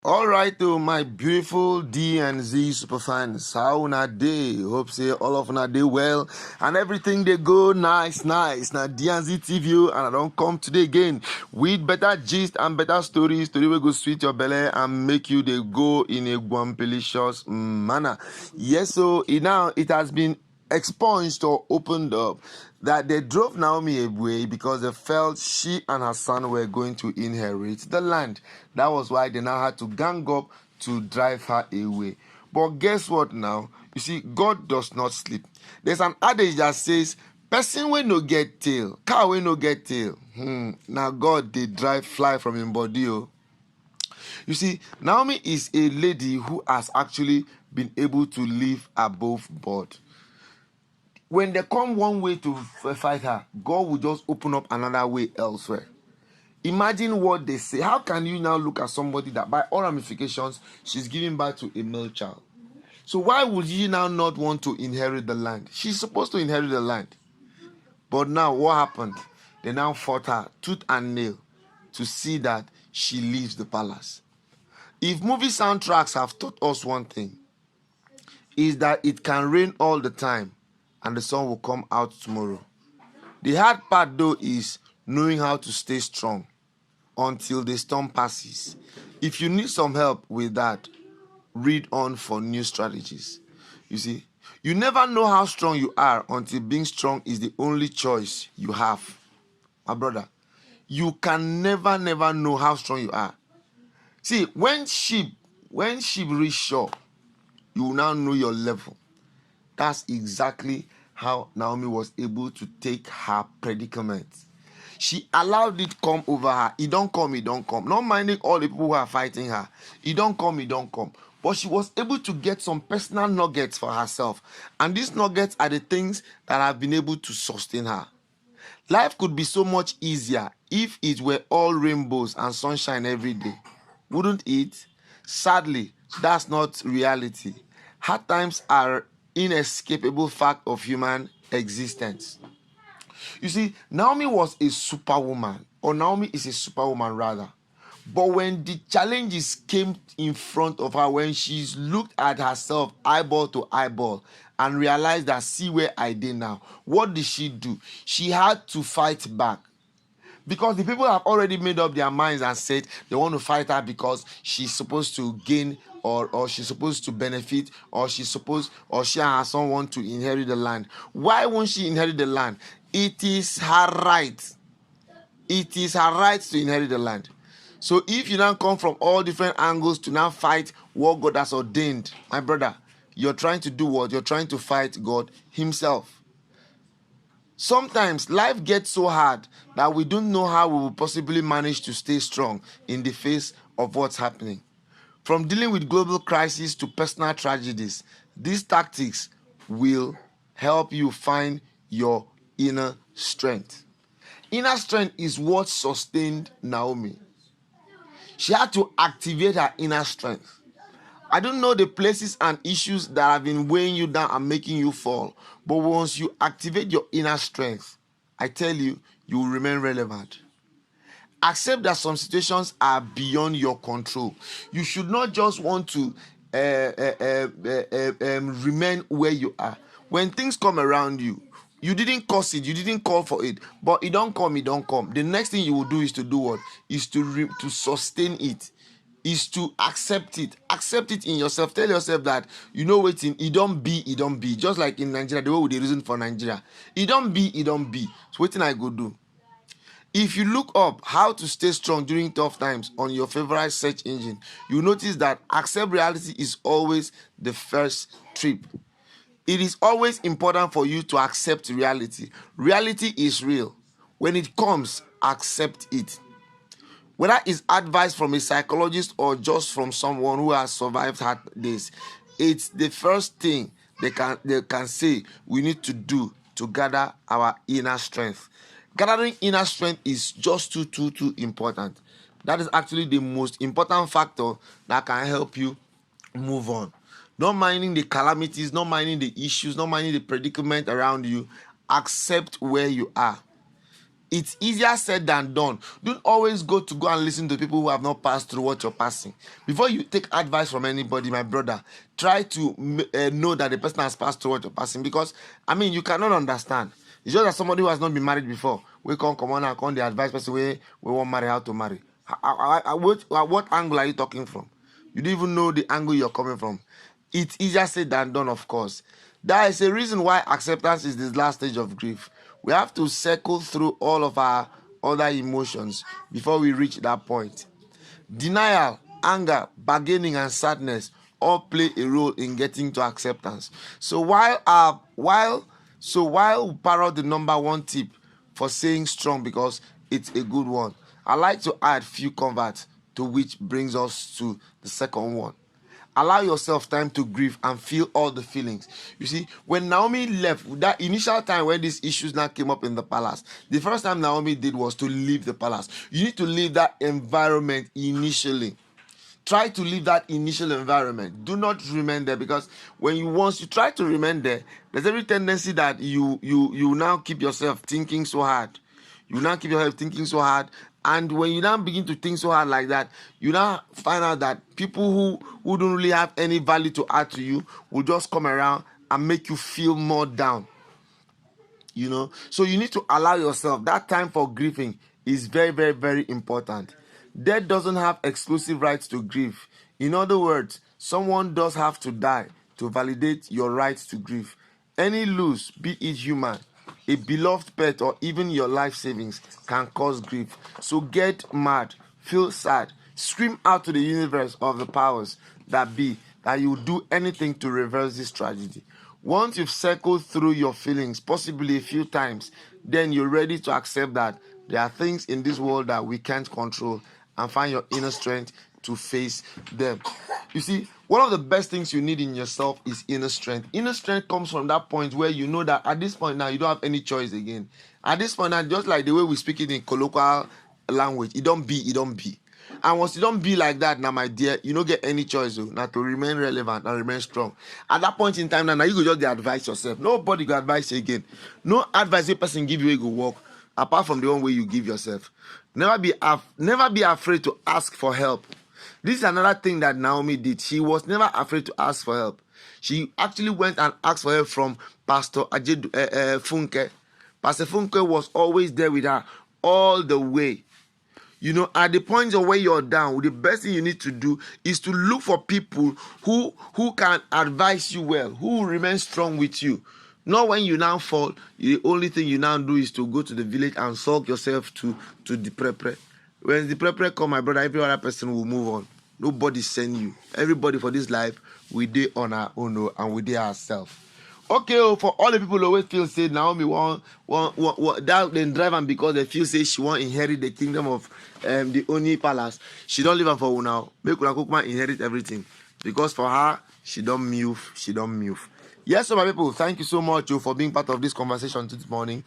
All right, to my beautiful D and Z superfans, how una day? Hope say all of una day well and everything they go nice. Now D and Z TV and I don't come today again with better gist and better stories. Today we go sweet your belly and make you they go in a guampelicious manner. Yes, so it has been expunged or opened up that they drove Naomi away because they felt she and her son were going to inherit the land. That was why they now had to gang up to drive her away. But guess what now? You see, God does not sleep. There's an adage that says, person will no get tail, car will no get tail. Now God they drive fly from him body. Oh. You see, Naomi is a lady who has actually been able to live above board. When they come one way to fight her, God will just open up another way elsewhere. Imagine what they say. How can you now look at somebody that by all ramifications, she's giving birth to a male child? So why would you now not want to inherit the land? She's supposed to inherit the land. But now what happened? They now fought her tooth and nail to see that she leaves the palace. If movie soundtracks have taught us one thing, is that it can rain all the time and the sun will come out tomorrow. The hard part though is knowing how to stay strong until the storm passes. If you need some help with that, read on for new strategies. You see, you never know how strong you are until being strong is the only choice you have. My brother, you can never know how strong you are. See, when sheep reach shore, you will now know your level. That's exactly how Naomi was able to take her predicament. She allowed it come over her. It don't come. Not minding all the people who are fighting her. It don't come. But she was able to get some personal nuggets for herself. And these nuggets are the things that have been able to sustain her. Life could be so much easier if it were all rainbows and sunshine every day. Wouldn't it? Sadly, that's not reality. Hard times are inescapable fact of human existence. You see, Naomi was a superwoman, or Naomi is a superwoman rather. But when the challenges came in front of her, when she's looked at herself eyeball to eyeball and realized that see where I did now, what did she do? She had to fight back. Because the people have already made up their minds and said they want to fight her because she's supposed to gain or she's supposed to benefit or she and her son want to inherit the land. Why won't she inherit the land? It is her right. It is her right to inherit the land. So if you now come from all different angles to now fight what God has ordained, my brother, you're trying to do what? You're trying to fight God himself. Sometimes life gets so hard that we don't know how we will possibly manage to stay strong in the face of what's happening. From dealing with global crises to personal tragedies, these tactics will help you find your inner strength. Inner strength is what sustained Naomi. She had to activate her inner strength. I don't know the places and issues that have been weighing you down and making you fall. But once you activate your inner strength, I tell you, you will remain relevant. Accept that some situations are beyond your control. You should not just want to remain where you are. When things come around you, you didn't cause it, you didn't call for it, but it don't come. The next thing you will do is to do what? Is to sustain it. Is to accept it in yourself. Tell yourself that you know waiting, it don't be. Just like in Nigeria, the way they reason for Nigeria, it don't be. So waiting I go do. If you look up how to stay strong during tough times on your favorite search engine, you notice that accept reality is always the first trip. It is always important for you to accept reality. Reality is real. When it comes, accept it. Whether it's advice from a psychologist or just from someone who has survived hard days, it's the first thing they can say we need to do to gather our inner strength. Gathering inner strength is just too important. That is actually the most important factor that can help you move on. Not minding the calamities, not minding the issues, not minding the predicament around you. Accept where you are. It's easier said than done. Don't always go and listen to people who have not passed through what you're passing. Before you take advice from anybody, my brother, try to know that the person has passed through what you're passing. Because, I mean, you cannot understand. It's just that somebody who has not been married before, we can't come on and come the advice person we won't marry, how to marry. What angle are you talking from? You don't even know the angle you're coming from. It's easier said than done, of course. There is a reason why acceptance is this last stage of grief. We have to circle through all of our other emotions before we reach that point. Denial, anger, bargaining, and sadness all play a role in getting to acceptance. So while we parrot the number one tip for saying strong because it's a good one, I like to add few converts, to which brings us to the second one. Allow yourself time to grieve and feel all the feelings. You see, when Naomi left, that initial time when these issues now came up in the palace, the first time Naomi did was to leave the palace. You need to leave that environment initially. Try to leave that initial environment. Do not remain there, because once you try to remain there, there's every tendency that you now keep yourself thinking so hard. You now keep yourself thinking so hard. And when you now begin to think so hard like that, you now find out that people who don't really have any value to add to you will just come around and make you feel more down. You know, so you need to allow yourself that time for grieving is very, very, very important. Death doesn't have exclusive rights to grieve. In other words, someone does have to die to validate your right to grieve. Any loss, be it human, a beloved pet, or even your life savings, can cause grief. So get mad, feel sad, scream out to the universe of the powers that be that you will do anything to reverse this tragedy. Once you've circled through your feelings, possibly a few times, then you're ready to accept that there are things in this world that we can't control, and find your inner strength to face them. You see, one of the best things you need in yourself is inner strength. Inner strength comes from that point where you know that at this point now you don't have any choice again. At this point now, just like the way we speak it in colloquial language, it don't be. And once you don't be like that, now my dear, you don't get any choice now to remain relevant and remain strong. At that point in time now you go just advise yourself. Nobody go advise you again. No advice a person give you a go walk, apart from the one way you give yourself. Never be afraid to ask for help. This is another thing that Naomi did. She was never afraid to ask for help. She actually went and asked for help from Pastor Funke. Pastor Funke was always there with her all the way. You know, at the point of where you're down, the best thing you need to do is to look for people who can advise you well, who will remain strong with you. Not when you now fall, the only thing you now do is to go to the village and sulk yourself to the prepare. When the prepare come, my brother, every other person will move on. Nobody send you. Everybody for this life, we do on our own and we do ourselves. Okay, for all the people who always feel say Naomi want that then drive and because they feel say she want inherit the kingdom of the Ooni palace. She don't live on for who now. Make Una Kukma inherit everything. Because for her, she don't move. Yes, so my people, thank you so much for being part of this conversation this morning.